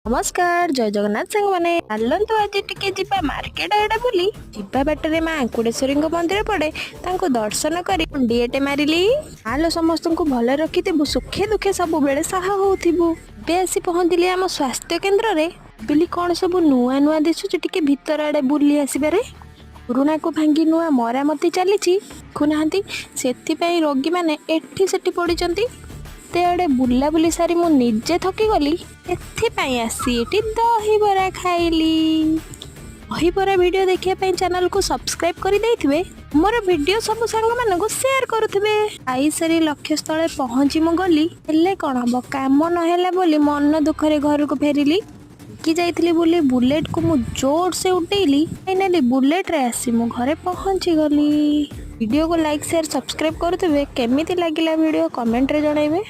नमस्कार जय जगन्नाथ सांग मैंने चलतु आज टिके जिबा मार्केट आड़े बुली जिबा बाटरे माँ अंकुड़ेश्वरी मंदिर पड़े तांको दर्शन कर डीएटे मारिली। आलो समस्त को भल रखिथु सुखे दुखे सब बेले साहा होथिबु। बे आसी पहुंचली आम स्वास्थ्य केन्द्र रे बिली कौन सब नुआ नुआ दिशुची टिके भीतर आड़े बुली आसीबारे पुराना को भांगी नुआ मरामती चली देखुनाहांती सेथिपाई रोगी माने एठी सेठी पड़िचंती। ते आड़े बुला बुली सारी मु निजे थकी गली एथिपाई आसी एठी दहीबरा खाइली। दहीबरा वीडियो देखिया पई चैनल को सब्सक्राइब करि दैथिबे मोर वीडियो सब सांग मानन को शेयर करुथिबे। आई सारी लक्ष्य स्थले पहुंची मु गली हेले कोन हबो काम न हेला बोली मन दुखरे घर को फेरिली कि जाइथिली बोली बुलेट को मु जोर से उठेली फाइनली बुलेट रे आसी मु घरे पहुंची गली। वीडियो को लाइक शेयर सब्सक्राइब करुथिबे केमिति लागिला वीडियो कमेंट रे जणाइबे।